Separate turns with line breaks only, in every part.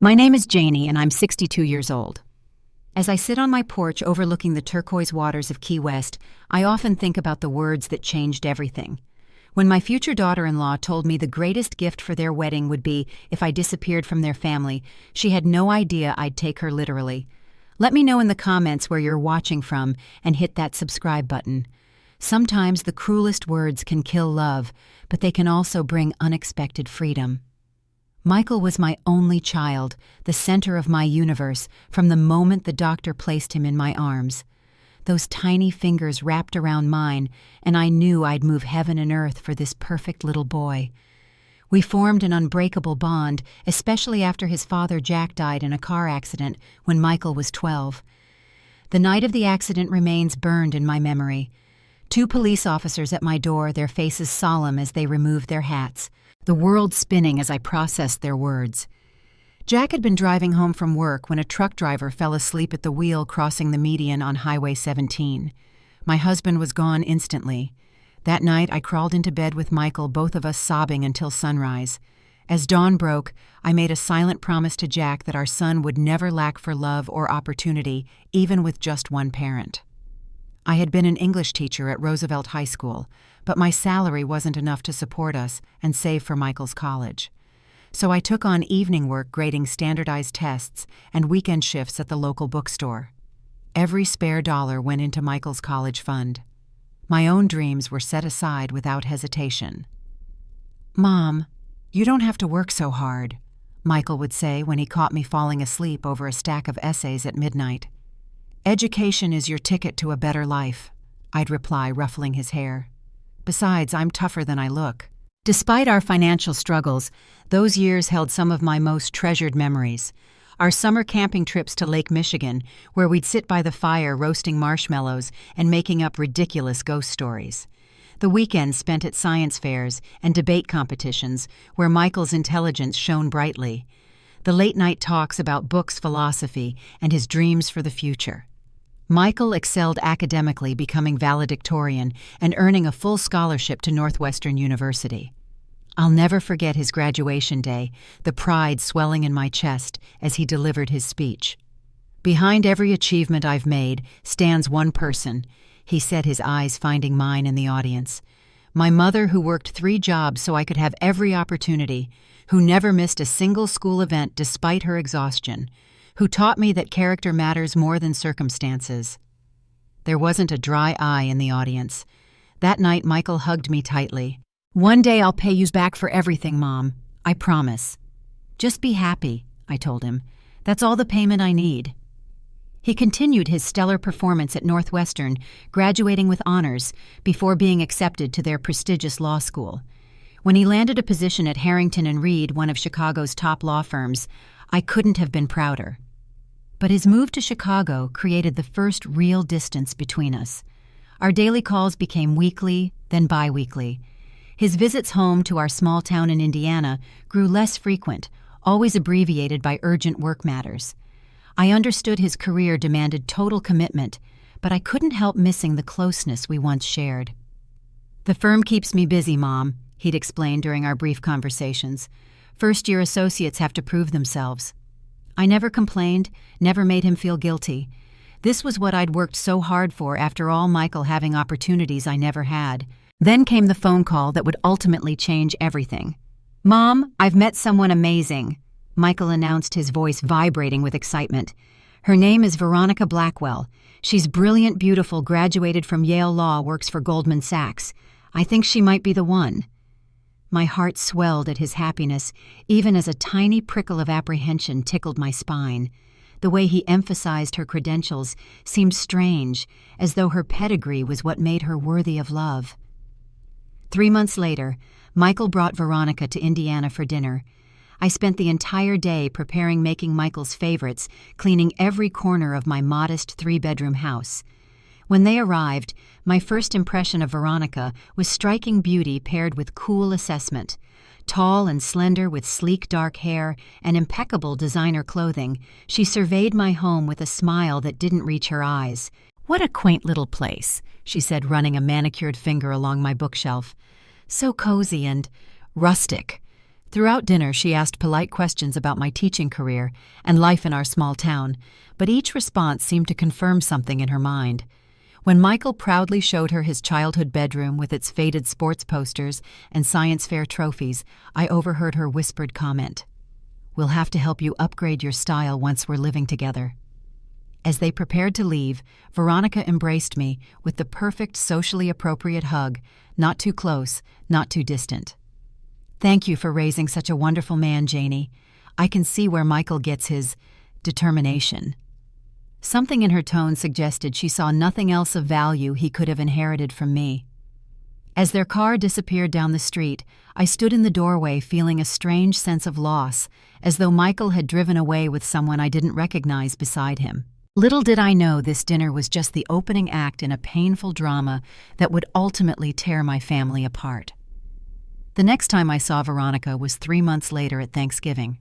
My name is Janie, and I'm 62 years old. As I sit on my porch overlooking the turquoise waters of Key West, I often think about the words that changed everything. When my future daughter-in-law told me the greatest gift for their wedding would be if I disappeared from their family, she had no idea I'd take her literally. Let me know in the comments where you're watching from and hit that subscribe button. Sometimes the cruelest words can kill love, but they can also bring unexpected freedom. Michael was my only child, the center of my universe, from the moment the doctor placed him in my arms. Those tiny fingers wrapped around mine, and I knew I'd move heaven and earth for this perfect little boy. We formed an unbreakable bond, especially after his father Jack died in a car accident when Michael was 12. The night of the accident remains burned in my memory. 2 police officers at my door, their faces solemn as they removed their hats, the world spinning as I processed their words. Jack had been driving home from work when a truck driver fell asleep at the wheel crossing the median on Highway 17. My husband was gone instantly. That night I crawled into bed with Michael, both of us sobbing until sunrise. As dawn broke, I made a silent promise to Jack that our son would never lack for love or opportunity, even with just one parent. I had been an English teacher at Roosevelt High School, but my salary wasn't enough to support us and save for Michael's college. So I took on evening work grading standardized tests and weekend shifts at the local bookstore. Every spare dollar went into Michael's college fund. My own dreams were set aside without hesitation. "Mom, you don't have to work so hard," Michael would say when he caught me falling asleep over a stack of essays at midnight. "Education is your ticket to a better life," I'd reply, ruffling his hair. "Besides, I'm tougher than I look." Despite our financial struggles, those years held some of my most treasured memories. Our summer camping trips to Lake Michigan, where we'd sit by the fire roasting marshmallows and making up ridiculous ghost stories. The weekends spent at science fairs and debate competitions, where Michael's intelligence shone brightly. The late-night talks about books, philosophy, and his dreams for the future. Michael excelled academically, becoming valedictorian and earning a full scholarship to Northwestern University. I'll never forget his graduation day, the pride swelling in my chest as he delivered his speech. "Behind every achievement I've made stands one person," he said, his eyes finding mine in the audience. "My mother, who worked 3 jobs so I could have every opportunity, who never missed a single school event despite her exhaustion, who taught me that character matters more than circumstances." There wasn't a dry eye in the audience. That night, Michael hugged me tightly. "One day I'll pay you back for everything, Mom. I promise." "Just be happy," I told him. "That's all the payment I need." He continued his stellar performance at Northwestern, graduating with honors before being accepted to their prestigious law school. When he landed a position at Harrington and Reed, one of Chicago's top law firms, I couldn't have been prouder. But his move to Chicago created the first real distance between us. Our daily calls became weekly, then bi-weekly. His visits home to our small town in Indiana grew less frequent, always abbreviated by urgent work matters. I understood his career demanded total commitment, but I couldn't help missing the closeness we once shared. "The firm keeps me busy, Mom," he'd explain during our brief conversations. "First-year associates have to prove themselves." I never complained, never made him feel guilty. This was what I'd worked so hard for, after all, Michael having opportunities I never had. Then came the phone call that would ultimately change everything. "Mom, I've met someone amazing," Michael announced, his voice vibrating with excitement. "Her name is Veronica Blackwell. She's brilliant, beautiful, graduated from Yale Law, works for Goldman Sachs. I think she might be the one." My heart swelled at his happiness, even as a tiny prickle of apprehension tickled my spine. The way he emphasized her credentials seemed strange, as though her pedigree was what made her worthy of love. 3 months later, Michael brought Veronica to Indiana for dinner. I spent the entire day preparing, making Michael's favorites, cleaning every corner of my modest 3-bedroom house. When they arrived, my first impression of Veronica was striking beauty paired with cool assessment. Tall and slender, with sleek dark hair and impeccable designer clothing, she surveyed my home with a smile that didn't reach her eyes. "What a quaint little place," she said, running a manicured finger along my bookshelf. "So cozy and rustic. Throughout dinner, she asked polite questions about my teaching career and life in our small town, but each response seemed to confirm something in her mind. When Michael proudly showed her his childhood bedroom with its faded sports posters and science fair trophies, I overheard her whispered comment, "We'll have to help you upgrade your style once we're living together." As they prepared to leave, Veronica embraced me with the perfect socially appropriate hug, not too close, not too distant. "Thank you for raising such a wonderful man, Janie. I can see where Michael gets his determination." Something in her tone suggested she saw nothing else of value he could have inherited from me. As their car disappeared down the street, I stood in the doorway feeling a strange sense of loss, as though Michael had driven away with someone I didn't recognize beside him. Little did I know this dinner was just the opening act in a painful drama that would ultimately tear my family apart. The next time I saw Veronica was 3 months later at Thanksgiving.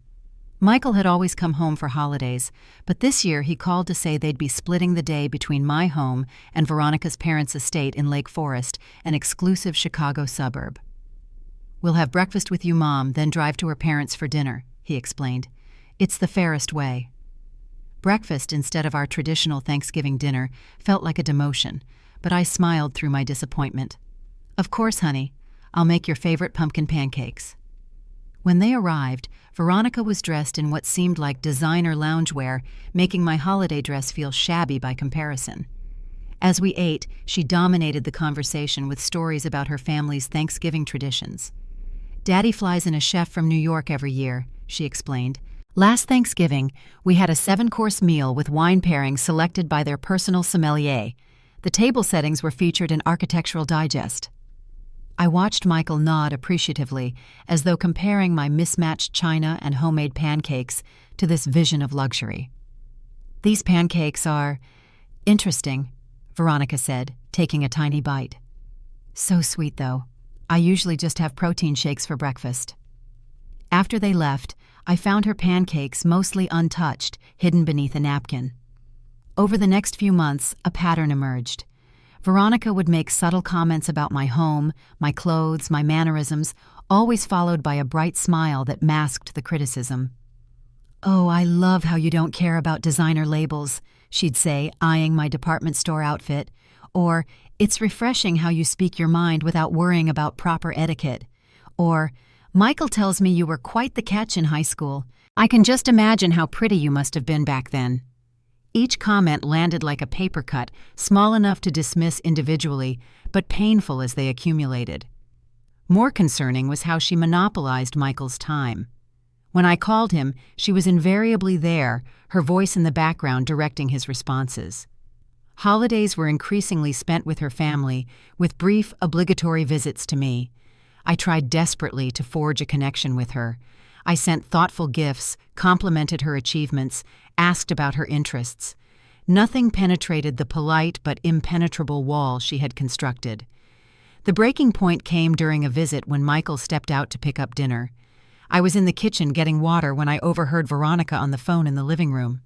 Michael had always come home for holidays, but this year he called to say they'd be splitting the day between my home and Veronica's parents' estate in Lake Forest, an exclusive Chicago suburb. "We'll have breakfast with you, Mom, then drive to her parents' for dinner," he explained. "It's the fairest way." Breakfast instead of our traditional Thanksgiving dinner felt like a demotion, but I smiled through my disappointment. "Of course, honey. I'll make your favorite pumpkin pancakes." When they arrived, Veronica was dressed in what seemed like designer loungewear, making my holiday dress feel shabby by comparison. As we ate, she dominated the conversation with stories about her family's Thanksgiving traditions. "Daddy flies in a chef from New York every year," she explained. "Last Thanksgiving, we had a 7-course meal with wine pairings selected by their personal sommelier. The table settings were featured in Architectural Digest." I watched Michael nod appreciatively, as though comparing my mismatched china and homemade pancakes to this vision of luxury. "These pancakes are interesting," Veronica said, taking a tiny bite. "So sweet, though. I usually just have protein shakes for breakfast." After they left, I found her pancakes mostly untouched, hidden beneath a napkin. Over the next few months, a pattern emerged. Veronica would make subtle comments about my home, my clothes, my mannerisms, always followed by a bright smile that masked the criticism. "Oh, I love how you don't care about designer labels," she'd say, eyeing my department store outfit. Or, "It's refreshing how you speak your mind without worrying about proper etiquette." Or, "Michael tells me you were quite the catch in high school. I can just imagine how pretty you must have been back then." Each comment landed like a paper cut, small enough to dismiss individually, but painful as they accumulated. More concerning was how she monopolized Michael's time. When I called him, she was invariably there, her voice in the background directing his responses. Holidays were increasingly spent with her family, with brief, obligatory visits to me. I tried desperately to forge a connection with her. I sent thoughtful gifts, complimented her achievements, asked about her interests. Nothing penetrated the polite but impenetrable wall she had constructed. The breaking point came during a visit when Michael stepped out to pick up dinner. I was in the kitchen getting water when I overheard Veronica on the phone in the living room.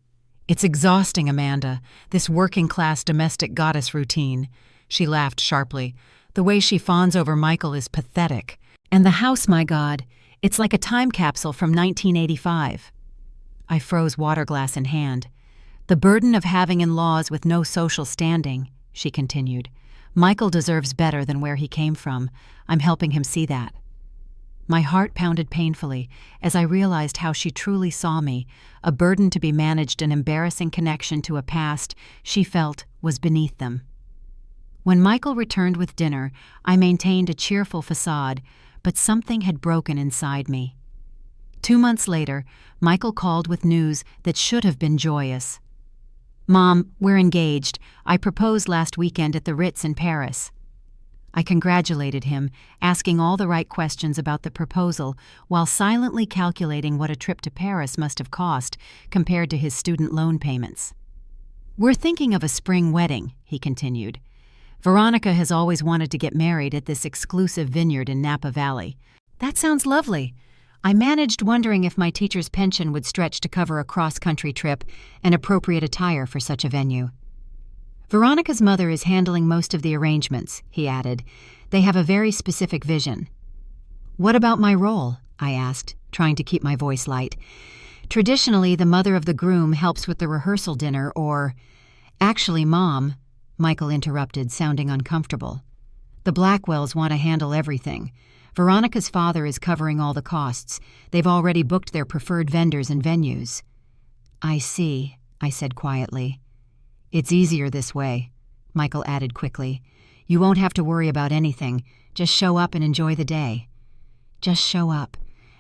"It's exhausting, Amanda, this working-class domestic goddess routine." She laughed sharply. "The way she fawns over Michael is pathetic. And the house, my God, it's like a time capsule from 1985. I froze, water glass in hand. "The burden of having in-laws with no social standing," she continued. "Michael deserves better than where he came from. I'm helping him see that." My heart pounded painfully as I realized how she truly saw me, a burden to be managed, an embarrassing connection to a past she felt was beneath them. When Michael returned with dinner, I maintained a cheerful facade, but something had broken inside me. 2 months later, Michael called with news that should have been joyous. "Mom, we're engaged. I proposed last weekend at the Ritz in Paris." I congratulated him, asking all the right questions about the proposal while silently calculating what a trip to Paris must have cost compared to his student loan payments. "We're thinking of a spring wedding," he continued. "Veronica has always wanted to get married at this exclusive vineyard in Napa Valley." "That sounds lovely." I managed, wondering if my teacher's pension would stretch to cover a cross-country trip and appropriate attire for such a venue. "Veronica's mother is handling most of the arrangements," he added. "They have a very specific vision." "What about my role?" I asked, trying to keep my voice light. Traditionally, the mother of the groom helps with the rehearsal dinner or— Actually, Mom, Michael interrupted, sounding uncomfortable. The Blackwells want to handle everything. Veronica's father is covering all the costs. They've already booked their preferred vendors and venues. I see, I said quietly. It's easier this way, Michael added quickly. You won't have to worry about anything. Just show up and enjoy the day. Just show up,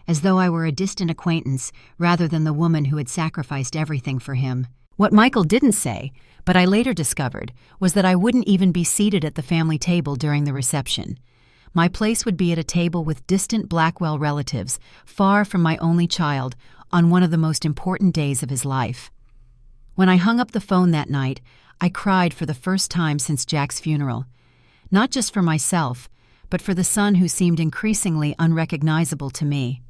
as though I were a distant acquaintance rather than the woman who had sacrificed everything for him. What Michael didn't say, but I later discovered, was that I wouldn't even be seated at the family table during the reception. My place would be at a table with distant Blackwell relatives, far from my only child, on one of the most important days of his life. When I hung up the phone that night, I cried for the first time since Jack's funeral. Not just for myself, but for the son who seemed increasingly unrecognizable to me.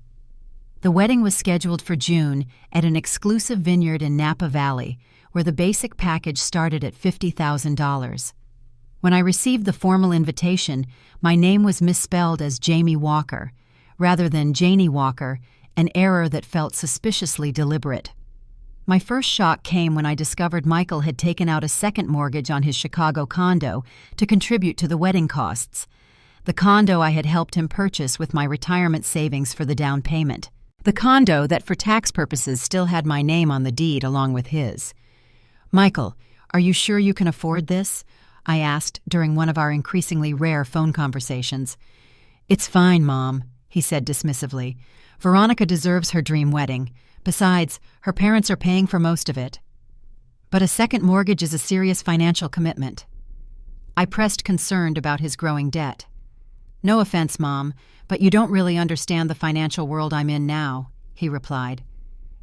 The wedding was scheduled for June at an exclusive vineyard in Napa Valley, where the basic package started at $50,000. When I received the formal invitation, my name was misspelled as Jamie Walker, rather than Janie Walker, an error that felt suspiciously deliberate. My first shock came when I discovered Michael had taken out a second mortgage on his Chicago condo to contribute to the wedding costs. The condo I had helped him purchase with my retirement savings for the down payment. The condo that for tax purposes still had my name on the deed along with his. Michael, are you sure you can afford this? I asked during one of our increasingly rare phone conversations. It's fine, Mom, he said dismissively. Veronica deserves her dream wedding. Besides, her parents are paying for most of it. But a second mortgage is a serious financial commitment. I pressed, concerned about his growing debt. No offense, Mom, but you don't really understand the financial world I'm in now, he replied.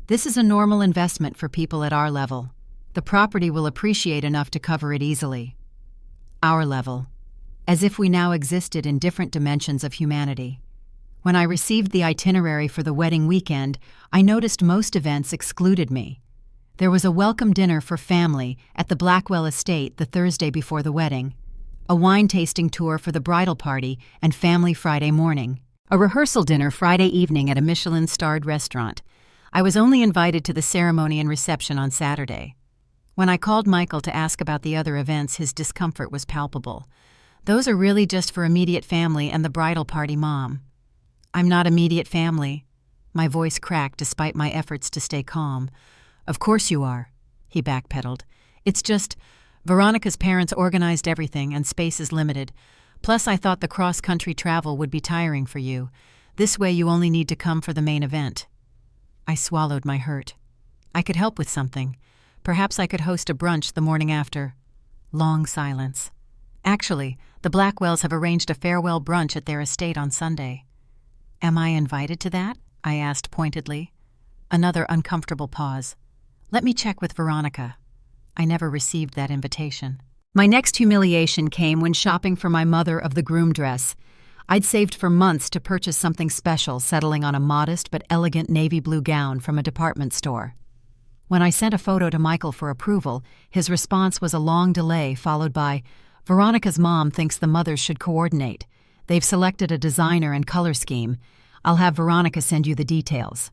This is a normal investment for people at our level. The property will appreciate enough to cover it easily. Our level. As if we now existed in different dimensions of humanity. When I received the itinerary for the wedding weekend, I noticed most events excluded me. There was a welcome dinner for family at the Blackwell estate the Thursday before the wedding, a wine tasting tour for the bridal party and family Friday morning, a rehearsal dinner Friday evening at a Michelin-starred restaurant. I was only invited to the ceremony and reception on Saturday. When I called Michael to ask about the other events, his discomfort was palpable. Those are really just for immediate family and the bridal party, Mom. I'm not immediate family. My voice cracked despite my efforts to stay calm. Of course you are, he backpedaled. It's just, Veronica's parents organized everything and space is limited. Plus I thought the cross-country travel would be tiring for you. This way you only need to come for the main event. I swallowed my hurt. I could help with something. Perhaps I could host a brunch the morning after. Long silence. Actually, the Blackwells have arranged a farewell brunch at their estate on Sunday. Am I invited to that? I asked pointedly. Another uncomfortable pause. Let me check with Veronica. I never received that invitation. My next humiliation came when shopping for my mother of the groom dress. I'd saved for months to purchase something special, settling on a modest but elegant navy blue gown from a department store. When I sent a photo to Michael for approval, his response was a long delay followed by, Veronica's mom thinks the mothers should coordinate. They've selected a designer and color scheme. I'll have Veronica send you the details.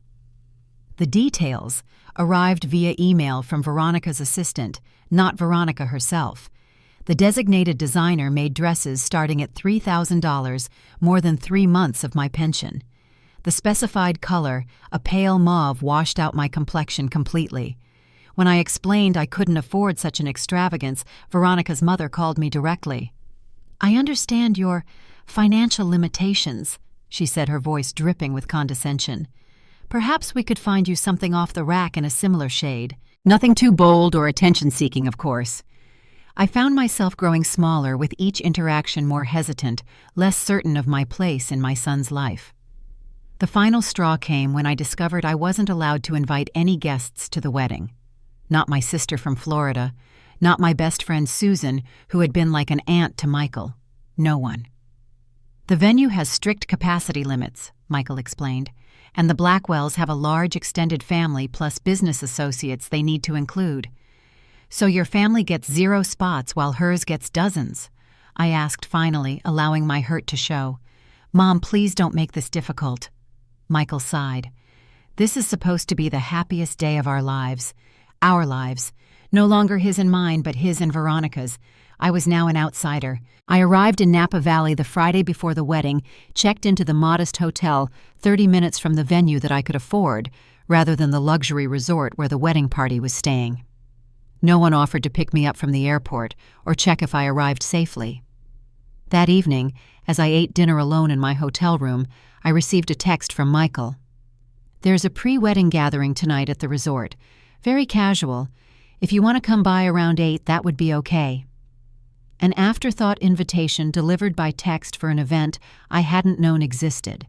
The details arrived via email from Veronica's assistant, not Veronica herself. The designated designer made dresses starting at $3,000, more than 3 months of my pension. The specified color, a pale mauve, washed out my complexion completely. When I explained I couldn't afford such an extravagance, Veronica's mother called me directly. I understand your financial limitations, she said, her voice dripping with condescension. Perhaps we could find you something off the rack in a similar shade. Nothing too bold or attention-seeking, of course. I found myself growing smaller with each interaction, more hesitant, less certain of my place in my son's life. The final straw came when I discovered I wasn't allowed to invite any guests to the wedding. Not my sister from Florida, not my best friend Susan, who had been like an aunt to Michael. No one. The venue has strict capacity limits, Michael explained, and the Blackwells have a large extended family plus business associates they need to include. So your family gets 0 spots while hers gets dozens? I asked finally, allowing my hurt to show. Mom, please don't make this difficult. Michael sighed. This is supposed to be the happiest day of our lives. Our lives. No longer his and mine, but his and Veronica's. I was now an outsider. I arrived in Napa Valley the Friday before the wedding, checked into the modest hotel 30 minutes from the venue that I could afford, rather than the luxury resort where the wedding party was staying. No one offered to pick me up from the airport or check if I arrived safely. That evening, as I ate dinner alone in my hotel room, I received a text from Michael. There's a pre-wedding gathering tonight at the resort. Very casual. If you want to come by around 8, that would be okay. An afterthought invitation delivered by text for an event I hadn't known existed.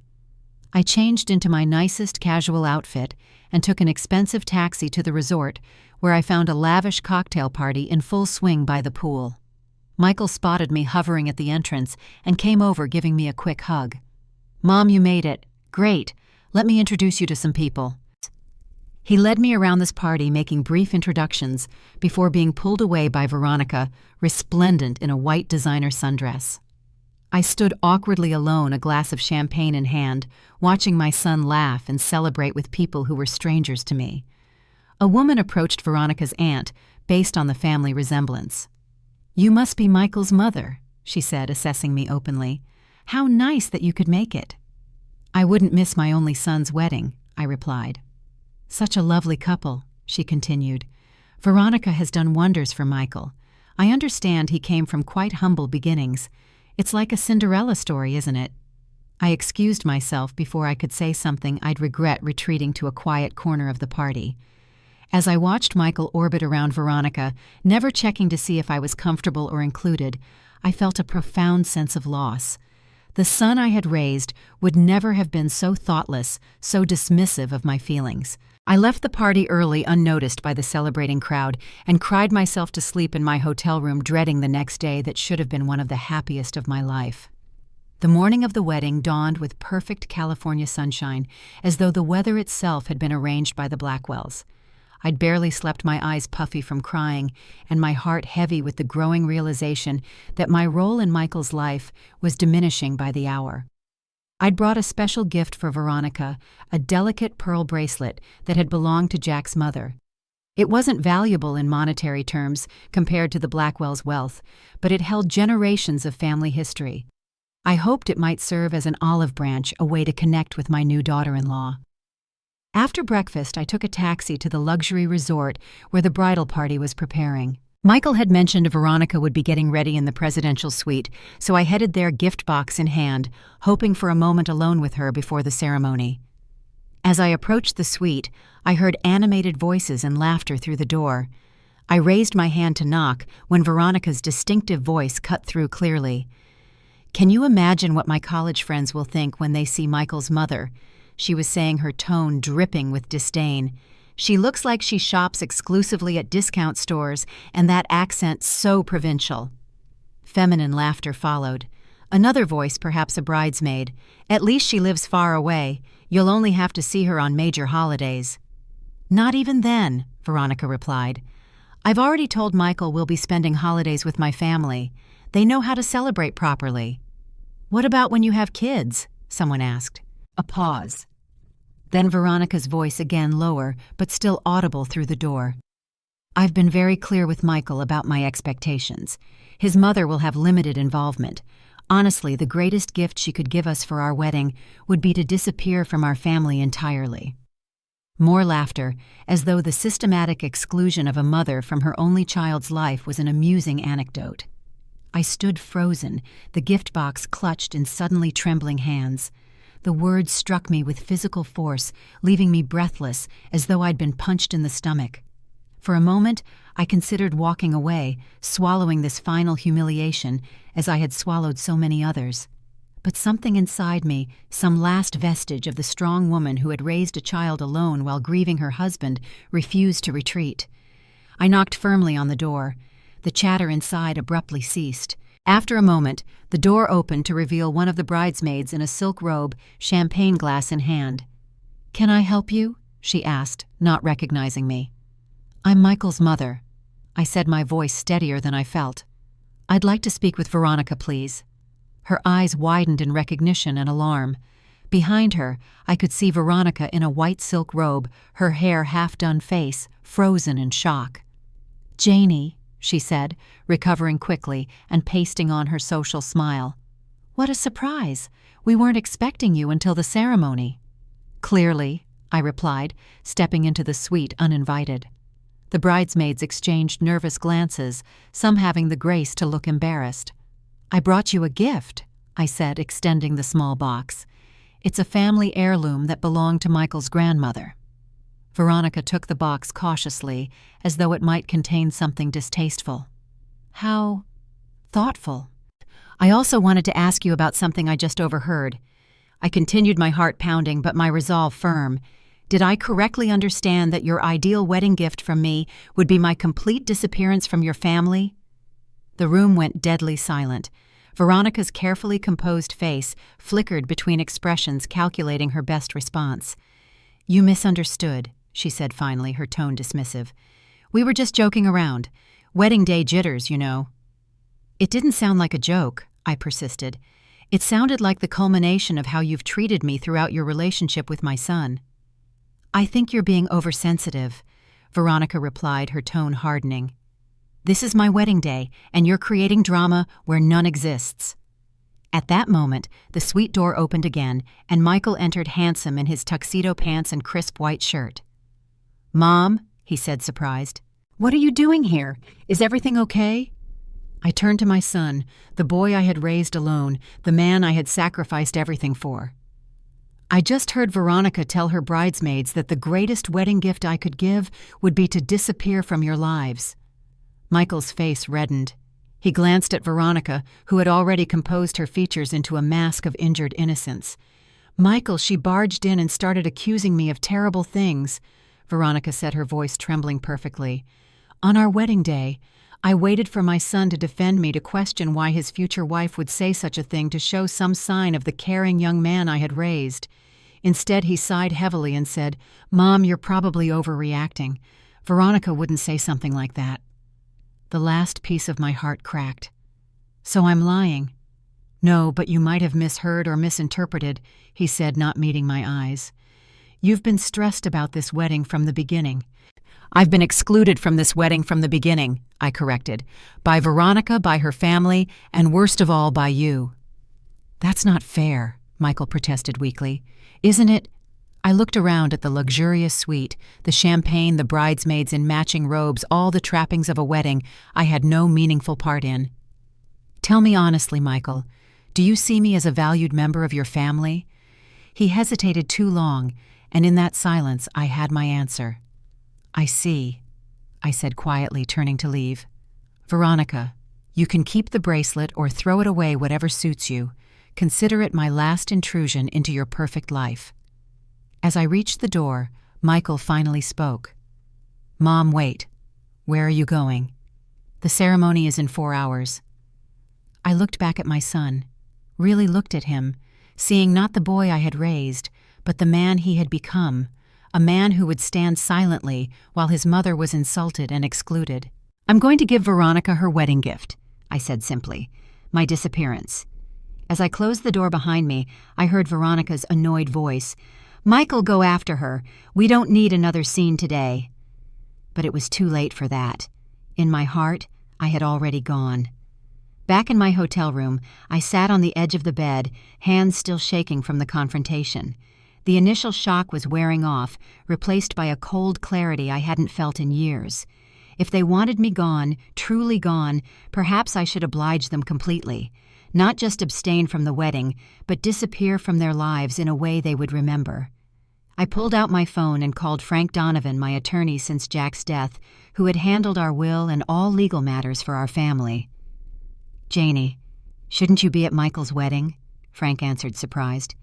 I changed into my nicest casual outfit and took an expensive taxi to the resort, where I found a lavish cocktail party in full swing by the pool. Michael spotted me hovering at the entrance and came over giving me a quick hug. "Mom, you made it. Great. Let me introduce you to some people." He led me around this party, making brief introductions before being pulled away by Veronica, resplendent in a white designer sundress. I stood awkwardly alone, a glass of champagne in hand, watching my son laugh and celebrate with people who were strangers to me. A woman approached Veronica's aunt, based on the family resemblance. "You must be Michael's mother," she said, assessing me openly. "How nice that you could make it." "I wouldn't miss my only son's wedding," I replied. "Such a lovely couple," she continued. "Veronica has done wonders for Michael. I understand he came from quite humble beginnings. It's like a Cinderella story, isn't it?" I excused myself before I could say something I'd regret retreating to a quiet corner of the party. As I watched Michael orbit around Veronica, never checking to see if I was comfortable or included, I felt a profound sense of loss. The son I had raised would never have been so thoughtless, so dismissive of my feelings. I left the party early, unnoticed by the celebrating crowd, and cried myself to sleep in my hotel room, dreading the next day that should have been one of the happiest of my life. The morning of the wedding dawned with perfect California sunshine, as though the weather itself had been arranged by the Blackwells. I'd barely slept, my eyes puffy from crying, and my heart heavy with the growing realization that my role in Michael's life was diminishing by the hour. I'd brought a special gift for Veronica, a delicate pearl bracelet that had belonged to Jack's mother. It wasn't valuable in monetary terms compared to the Blackwells' wealth, but it held generations of family history. I hoped it might serve as an olive branch, a way to connect with my new daughter-in-law. After breakfast, I took a taxi to the luxury resort where the bridal party was preparing. Michael had mentioned Veronica would be getting ready in the presidential suite, so I headed there, gift box in hand, hoping for a moment alone with her before the ceremony. As I approached the suite, I heard animated voices and laughter through the door. I raised my hand to knock when Veronica's distinctive voice cut through clearly. "Can you imagine what my college friends will think when they see Michael's mother?" She was saying, her tone dripping with disdain. "She looks like she shops exclusively at discount stores, and that accent so provincial." Feminine laughter followed. Another voice, perhaps a bridesmaid. "At least she lives far away. You'll only have to see her on major holidays." "Not even then," Veronica replied. "I've already told Michael we'll be spending holidays with my family. They know how to celebrate properly." "What about when you have kids?" someone asked. A pause. Then Veronica's voice again, lower, but still audible through the door. "I've been very clear with Michael about my expectations. His mother will have limited involvement. Honestly, the greatest gift she could give us for our wedding would be to disappear from our family entirely." More laughter, as though the systematic exclusion of a mother from her only child's life was an amusing anecdote. I stood frozen, the gift box clutched in suddenly trembling hands. The words struck me with physical force, leaving me breathless, as though I'd been punched in the stomach. For a moment, I considered walking away, swallowing this final humiliation, as I had swallowed so many others. But something inside me, some last vestige of the strong woman who had raised a child alone while grieving her husband, refused to retreat. I knocked firmly on the door. The chatter inside abruptly ceased. After a moment, the door opened to reveal one of the bridesmaids in a silk robe, champagne glass in hand. "Can I help you?" she asked, not recognizing me. "I'm Michael's mother," I said, my voice steadier than I felt. "I'd like to speak with Veronica, please." Her eyes widened in recognition and alarm. Behind her, I could see Veronica in a white silk robe, her hair half-done face, frozen in shock. "Janie," she said, recovering quickly and pasting on her social smile. "What a surprise! We weren't expecting you until the ceremony." "Clearly," I replied, stepping into the suite uninvited. The bridesmaids exchanged nervous glances, some having the grace to look embarrassed. "I brought you a gift," I said, extending the small box. "It's a family heirloom that belonged to Michael's grandmother." Veronica took the box cautiously, as though it might contain something distasteful. "How thoughtful." "I also wanted to ask you about something I just overheard." I continued, my heart pounding but my resolve firm. "Did I correctly understand that your ideal wedding gift from me would be my complete disappearance from your family?" The room went deadly silent. Veronica's carefully composed face flickered between expressions calculating her best response. "You misunderstood," she said finally, her tone dismissive. "We were just joking around. Wedding day jitters, you know." "It didn't sound like a joke," I persisted. "It sounded like the culmination of how you've treated me throughout your relationship with my son." "I think you're being oversensitive," Veronica replied, her tone hardening. "This is my wedding day, and you're creating drama where none exists." At that moment, the suite door opened again, and Michael entered handsome in his tuxedo pants and crisp white shirt. "Mom," he said, surprised. "What are you doing here? Is everything okay?" I turned to my son, the boy I had raised alone, the man I had sacrificed everything for. "I just heard Veronica tell her bridesmaids that the greatest wedding gift I could give would be to disappear from your lives." Michael's face reddened. He glanced at Veronica, who had already composed her features into a mask of injured innocence. "Michael," she barged in and started accusing me of terrible things, Veronica said, her voice trembling perfectly. "On our wedding day, I waited for my son to defend me, to question why his future wife would say such a thing, to show some sign of the caring young man I had raised. Instead, he sighed heavily and said, 'Mom, you're probably overreacting. Veronica wouldn't say something like that.' The last piece of my heart cracked. "So I'm lying." "No, but you might have misheard or misinterpreted," he said, not meeting my eyes. "You've been stressed about this wedding from the beginning." "I've been excluded from this wedding from the beginning," I corrected. "By Veronica, by her family, and worst of all, by you." "That's not fair," Michael protested weakly. "Isn't it?" I looked around at the luxurious suite, the champagne, the bridesmaids in matching robes, all the trappings of a wedding I had no meaningful part in. "Tell me honestly, Michael, do you see me as a valued member of your family?" He hesitated too long, and in that silence I had my answer. "I see," I said quietly, turning to leave. "Veronica, you can keep the bracelet or throw it away, whatever suits you. Consider it my last intrusion into your perfect life." As I reached the door, Michael finally spoke. "Mom, wait. Where are you going?" "The ceremony is in 4 hours." I looked back at my son, really looked at him, seeing not the boy I had raised, but the man he had become, a man who would stand silently while his mother was insulted and excluded. "I'm going to give Veronica her wedding gift," I said simply, "my disappearance." As I closed the door behind me, I heard Veronica's annoyed voice. "Michael, go after her. We don't need another scene today." But it was too late for that. In my heart, I had already gone. Back in my hotel room, I sat on the edge of the bed, hands still shaking from the confrontation. The initial shock was wearing off, replaced by a cold clarity I hadn't felt in years. If they wanted me gone, truly gone, perhaps I should oblige them completely. Not just abstain from the wedding, but disappear from their lives in a way they would remember. I pulled out my phone and called Frank Donovan, my attorney since Jack's death, who had handled our will and all legal matters for our family. "Janie, shouldn't you be at Michael's wedding?" Frank answered, surprised.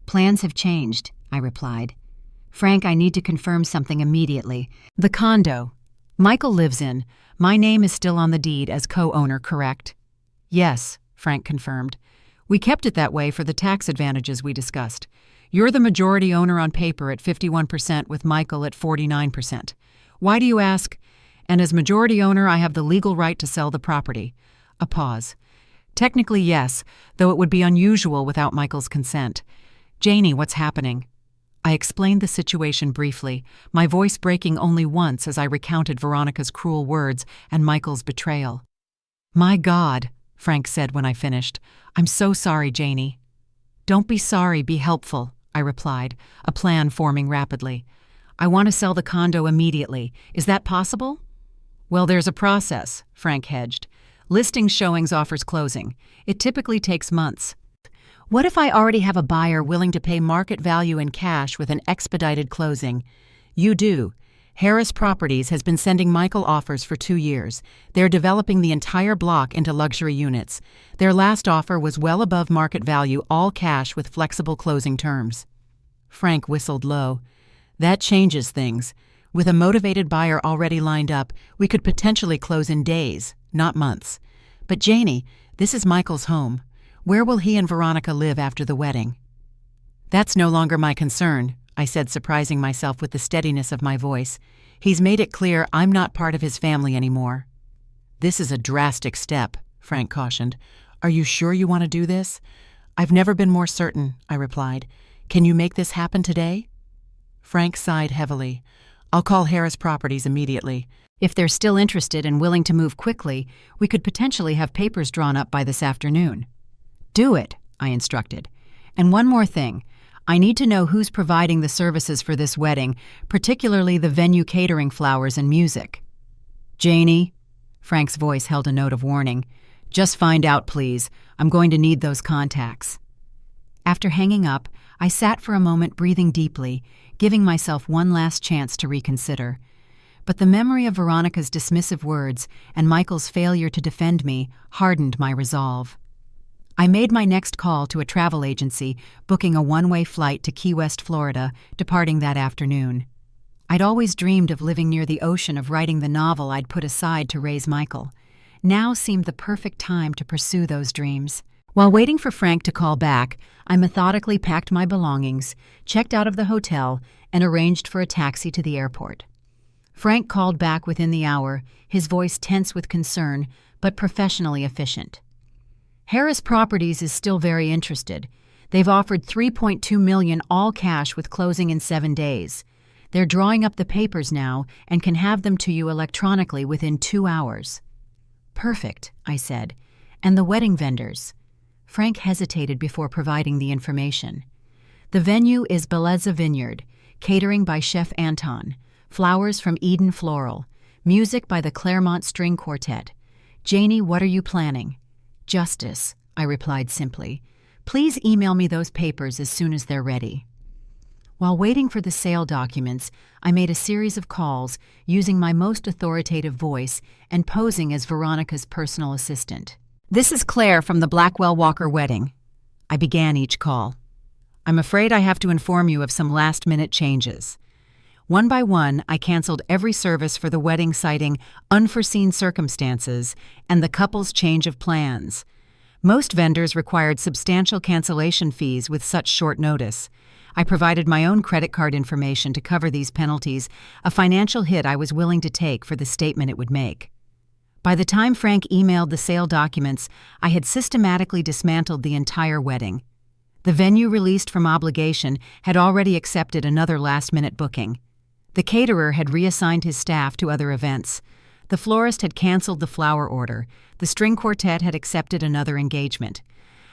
"Plans have changed," I replied. "Frank, I need to confirm something immediately. The condo Michael lives in, my name is still on the deed as co-owner, correct?" "Yes," Frank confirmed. "We kept it that way for the tax advantages we discussed. You're the majority owner on paper at 51% with Michael at 49%. Why do you ask? And as majority owner, I have the legal right to sell the property." A pause. "Technically, yes, though it would be unusual without Michael's consent. Janie, what's happening? I explained the situation briefly, my voice breaking only once as I recounted Veronica's cruel words and Michael's betrayal. My God, Frank said when I finished. I'm so sorry, Janie. Don't be sorry, be helpful, I replied, a plan forming rapidly. I want to sell the condo immediately. Is that possible? Well, there's a process, Frank hedged. Listing showings offers closing. It typically takes months. What if I already have a buyer willing to pay market value in cash with an expedited closing? You do. Harris Properties has been sending Michael offers for 2 years. They're developing the entire block into luxury units. Their last offer was well above market value, all cash with flexible closing terms. Frank whistled low. That changes things. With a motivated buyer already lined up, we could potentially close in days, not months. But Janie, this is Michael's home. Where will he and Veronica live after the wedding? That's no longer my concern, I said, surprising myself with the steadiness of my voice. He's made it clear I'm not part of his family anymore. This is a drastic step, Frank cautioned. Are you sure you want to do this? I've never been more certain, I replied. Can you make this happen today? Frank sighed heavily. I'll call Harris Properties immediately. If they're still interested and willing to move quickly, we could potentially have papers drawn up by this afternoon. Do it, I instructed. And one more thing. I need to know who's providing the services for this wedding, particularly the venue catering, flowers, and music. Janie, Frank's voice held a note of warning. Just find out, please. I'm going to need those contacts. After hanging up, I sat for a moment breathing deeply, giving myself one last chance to reconsider. But the memory of Veronica's dismissive words and Michael's failure to defend me hardened my resolve. I made my next call to a travel agency, booking a one-way flight to Key West, Florida, departing that afternoon. I'd always dreamed of living near the ocean, of writing the novel I'd put aside to raise Michael. Now seemed the perfect time to pursue those dreams. While waiting for Frank to call back, I methodically packed my belongings, checked out of the hotel, and arranged for a taxi to the airport. Frank called back within the hour, his voice tense with concern, but professionally efficient. Harris Properties is still very interested. They've offered $3.2 million all cash with closing in 7 days. They're drawing up the papers now and can have them to you electronically within 2 hours. Perfect, I said. And the wedding vendors? Frank hesitated before providing the information. The venue is Bellezza Vineyard, catering by Chef Anton, flowers from Eden Floral, music by the Claremont String Quartet. Janie, what are you planning? Justice, I replied simply. Please email me those papers as soon as they're ready. While waiting for the sale documents, I made a series of calls using my most authoritative voice and posing as Veronica's personal assistant. This is Claire from the Blackwell Walker wedding. I began each call. I'm afraid I have to inform you of some last-minute changes. One by one, I canceled every service for the wedding, citing unforeseen circumstances and the couple's change of plans. Most vendors required substantial cancellation fees with such short notice. I provided my own credit card information to cover these penalties, a financial hit I was willing to take for the statement it would make. By the time Frank emailed the sale documents, I had systematically dismantled the entire wedding. The venue, released from obligation, had already accepted another last-minute booking. The caterer had reassigned his staff to other events. The florist had canceled the flower order. The string quartet had accepted another engagement.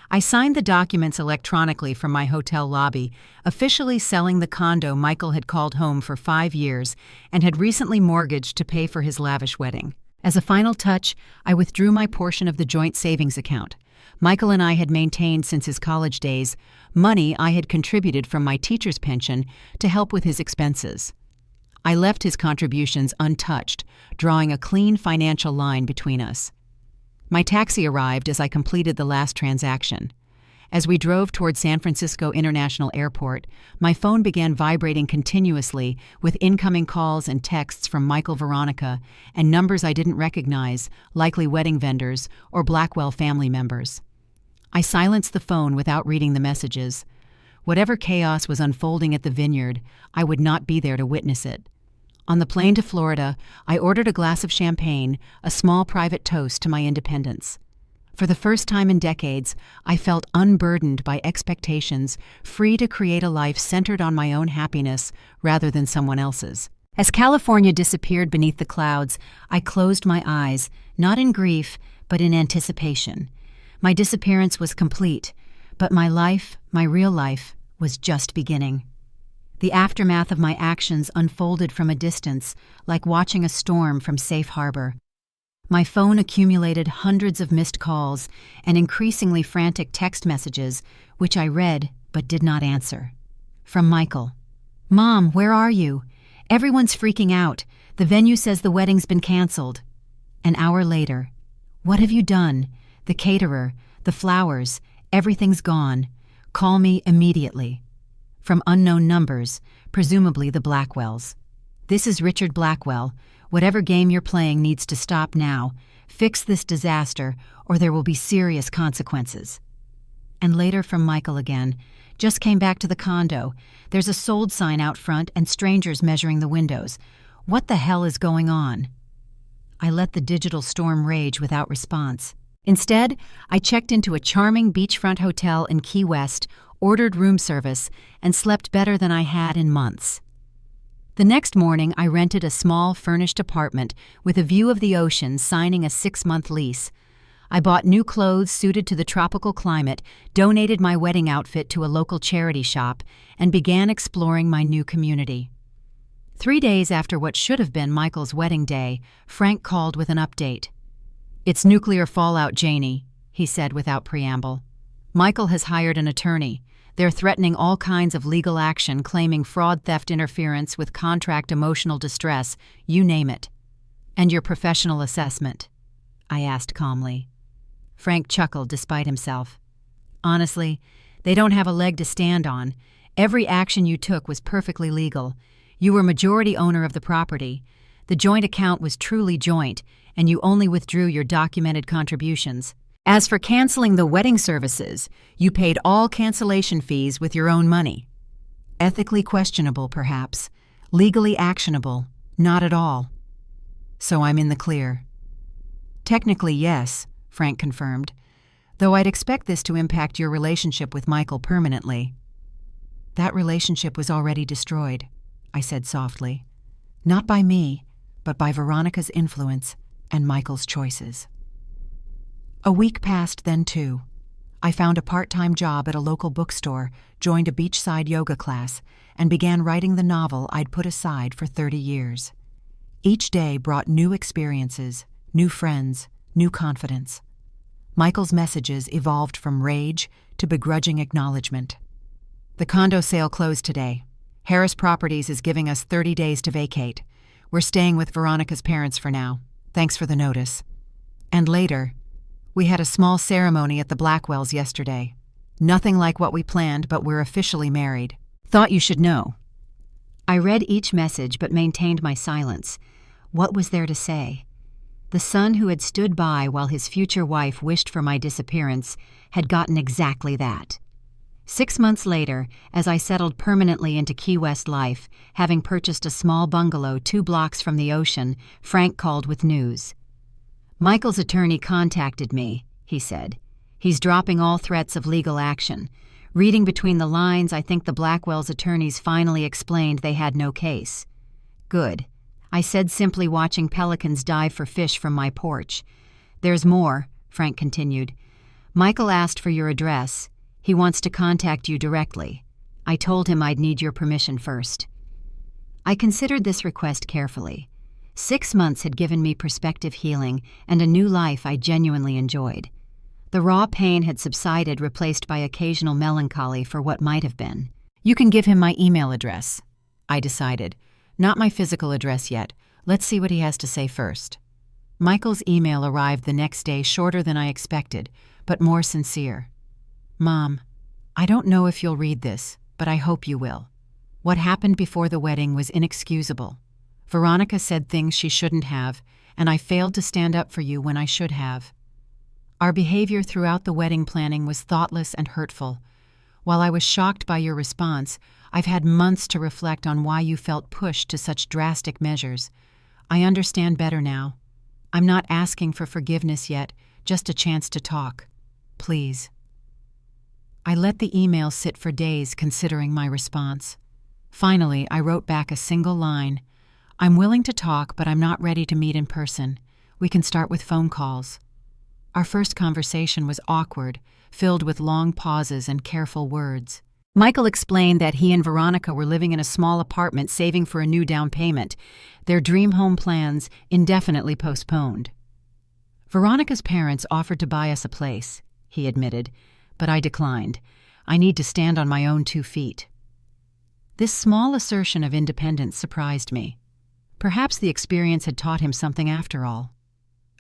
I signed the documents electronically from my hotel lobby, officially selling the condo Michael had called home for 5 years and had recently mortgaged to pay for his lavish wedding. As a final touch, I withdrew my portion of the joint savings account. Michael and I had maintained since his college days money I had contributed from my teacher's pension to help with his expenses. I left his contributions untouched, drawing a clean financial line between us. My taxi arrived as I completed the last transaction. As we drove toward San Francisco International Airport, my phone began vibrating continuously with incoming calls and texts from Michael, Veronica, and numbers I didn't recognize, likely wedding vendors or Blackwell family members. I silenced the phone without reading the messages. Whatever chaos was unfolding at the vineyard, I would not be there to witness it. On the plane to Florida, I ordered a glass of champagne, a small private toast to my independence. For the first time in decades, I felt unburdened by expectations, free to create a life centered on my own happiness rather than someone else's. As California disappeared beneath the clouds, I closed my eyes, not in grief, but in anticipation. My disappearance was complete, but my life, my real life, was just beginning. The aftermath of my actions unfolded from a distance, like watching a storm from safe harbor. My phone accumulated hundreds of missed calls and increasingly frantic text messages, which I read but did not answer. From Michael. "Mom, where are you? Everyone's freaking out. The venue says the wedding's been canceled." An hour later. "What have you done? The caterer, the flowers, everything's gone. Call me immediately." From unknown numbers, presumably the Blackwells. "This is Richard Blackwell. Whatever game you're playing needs to stop now. Fix this disaster, or there will be serious consequences." And later from Michael again. "Just came back to the condo. There's a sold sign out front and strangers measuring the windows. What the hell is going on?" I let the digital storm rage without response. Instead, I checked into a charming beachfront hotel in Key West, ordered room service, and slept better than I had in months. The next morning, I rented a small, furnished apartment with a view of the ocean, signing a 6-month lease. I bought new clothes suited to the tropical climate, donated my wedding outfit to a local charity shop, and began exploring my new community. 3 days after what should have been Michael's wedding day, Frank called with an update. "It's nuclear fallout, Janie," he said without preamble. "Michael has hired an attorney. They're threatening all kinds of legal action, claiming fraud, theft, interference with contract, emotional distress, you name it." "And your professional assessment?" I asked calmly. Frank chuckled despite himself. "Honestly, they don't have a leg to stand on. Every action you took was perfectly legal. You were majority owner of the property. The joint account was truly joint, and you only withdrew your documented contributions. As for canceling the wedding services, you paid all cancellation fees with your own money. Ethically questionable, perhaps. Legally actionable, not at all. So I'm in the clear." "Technically, yes," Frank confirmed, "though I'd expect this to impact your relationship with Michael permanently." "That relationship was already destroyed," I said softly. "Not by me, but by Veronica's influence and Michael's choices." A week passed then, too. I found a part-time job at a local bookstore, joined a beachside yoga class, and began writing the novel I'd put aside for 30 years. Each day brought new experiences, new friends, new confidence. Michael's messages evolved from rage to begrudging acknowledgement. "The condo sale closed today. Harris Properties is giving us 30 days to vacate. We're staying with Veronica's parents for now. Thanks for the notice." And later, "We had a small ceremony at the Blackwells yesterday. Nothing like what we planned, but we're officially married. Thought you should know." I read each message but maintained my silence. What was there to say? The son who had stood by while his future wife wished for my disappearance had gotten exactly that. 6 months later, as I settled permanently into Key West life, having purchased a small bungalow 2 blocks from the ocean, Frank called with news. "Michael's attorney contacted me," he said. "He's dropping all threats of legal action. Reading between the lines, I think the Blackwells' attorneys finally explained they had no case." "Good," I said, simply watching pelicans dive for fish from my porch. "There's more," Frank continued. "Michael asked for your address. He wants to contact you directly. I told him I'd need your permission first." I considered this request carefully. 6 months had given me perspective healing and a new life I genuinely enjoyed. The raw pain had subsided, replaced by occasional melancholy for what might have been. "You can give him my email address," I decided. "Not my physical address yet. Let's see what he has to say first." Michael's email arrived the next day, shorter than I expected, but more sincere. "Mom, I don't know if you'll read this, but I hope you will. What happened before the wedding was inexcusable. Veronica said things she shouldn't have, and I failed to stand up for you when I should have. Our behavior throughout the wedding planning was thoughtless and hurtful. While I was shocked by your response, I've had months to reflect on why you felt pushed to such drastic measures. I understand better now. I'm not asking for forgiveness yet, Just a chance to talk. Please. I let the email sit for days considering my response. Finally, I wrote back a single line. I'm willing to talk, but I'm not ready to meet in person. We can start with phone calls. Our first conversation was awkward, filled with long pauses and careful words. Michael explained that he and Veronica were living in a small apartment saving for a new down payment, their dream home plans indefinitely postponed. Veronica's parents offered to buy us a place, he admitted, but I declined. I need to stand on my own 2 feet. This small assertion of independence surprised me. Perhaps the experience had taught him something after all.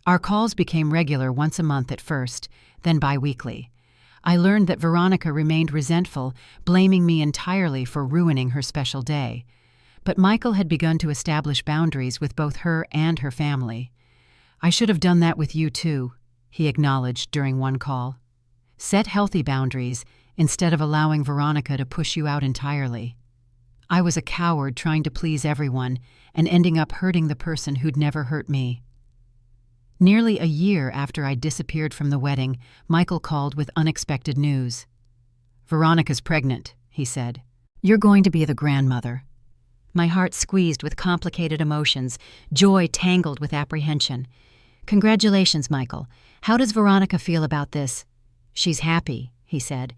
Our calls became regular once a month at first, then bi-weekly. I learned that Veronica remained resentful, blaming me entirely for ruining her special day. But Michael had begun to establish boundaries with both her and her family. I should have done that with you too, he acknowledged during one call. Set healthy boundaries instead of allowing Veronica to push you out entirely. I was a coward trying to please everyone and ending up hurting the person who'd never hurt me. Nearly a year after I disappeared from the wedding, Michael called with unexpected news. Veronica's pregnant, he said. You're going to be the grandmother. My heart squeezed with complicated emotions, joy tangled with apprehension. Congratulations, Michael. How does Veronica feel about this? She's happy, he said,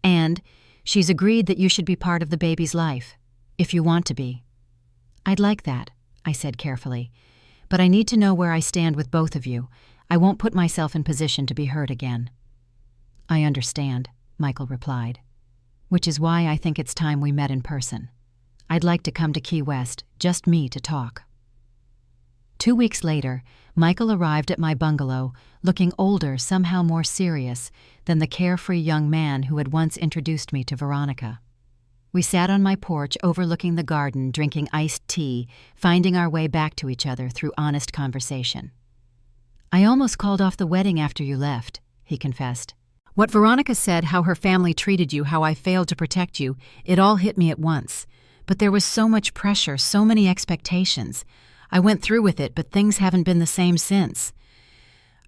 and she's agreed that you should be part of the baby's life, if you want to be. I'd like that, I said carefully. But I need to know where I stand with both of you. I won't put myself in position to be hurt again. I understand, Michael replied, which is why I think it's time we met in person. I'd like to come to Key West, just me to talk. 2 weeks later, Michael arrived at my bungalow, looking older, somehow more serious than the carefree young man who had once introduced me to Veronica. We sat on my porch overlooking the garden, drinking iced tea, finding our way back to each other through honest conversation. I almost called off the wedding after you left, he confessed. What Veronica said, how her family treated you, how I failed to protect you, it all hit me at once. But there was so much pressure, so many expectations. I went through with it, but things haven't been the same since.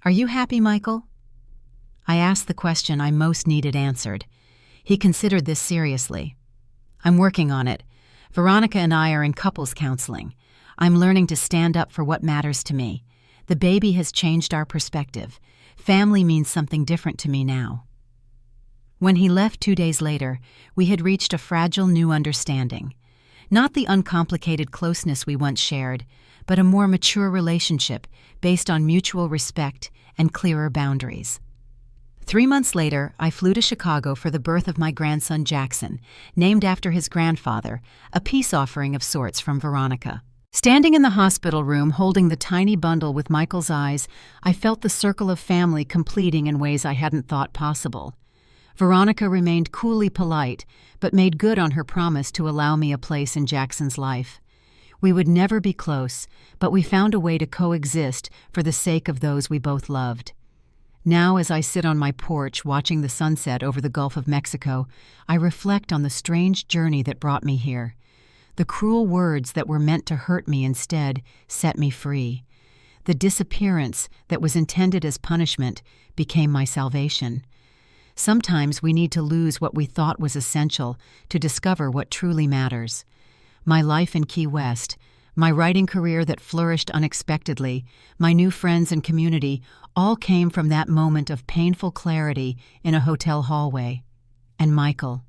Are you happy, Michael? I asked the question I most needed answered. He considered this seriously. I'm working on it. Veronica and I are in couples counseling. I'm learning to stand up for what matters to me. The baby has changed our perspective. Family means something different to me now. When he left 2 days later, we had reached a fragile new understanding. Not the uncomplicated closeness we once shared, but a more mature relationship based on mutual respect and clearer boundaries. 3 months later, I flew to Chicago for the birth of my grandson Jackson, named after his grandfather, a peace offering of sorts from Veronica. Standing in the hospital room holding the tiny bundle with Michael's eyes, I felt the circle of family completing in ways I hadn't thought possible. Veronica remained coolly polite, but made good on her promise to allow me a place in Jackson's life. We would never be close, but we found a way to coexist for the sake of those we both loved. Now, as I sit on my porch watching the sunset over the Gulf of Mexico, I reflect on the strange journey that brought me here. The cruel words that were meant to hurt me instead set me free. The disappearance that was intended as punishment became my salvation. Sometimes we need to lose what we thought was essential to discover what truly matters. My life in Key West, my writing career that flourished unexpectedly, my new friends and community, all came from that moment of painful clarity in a hotel hallway. And Michael.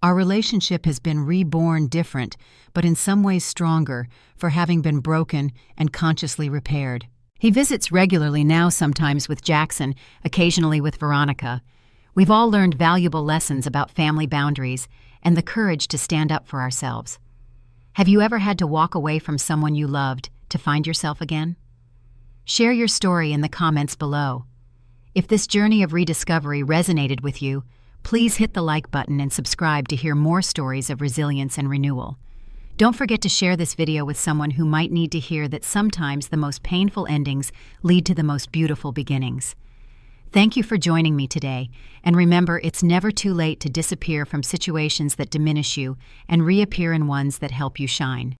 Our relationship has been reborn different, but in some ways stronger, for having been broken and consciously repaired. He visits regularly now, sometimes with Jackson, occasionally with Veronica. We've all learned valuable lessons about family boundaries and the courage to stand up for ourselves. Have you ever had to walk away from someone you loved to find yourself again? Share your story in the comments below. If this journey of rediscovery resonated with you, please hit the like button and subscribe to hear more stories of resilience and renewal. Don't forget to share this video with someone who might need to hear that sometimes the most painful endings lead to the most beautiful beginnings. Thank you for joining me today, and remember, it's never too late to disappear from situations that diminish you and reappear in ones that help you shine.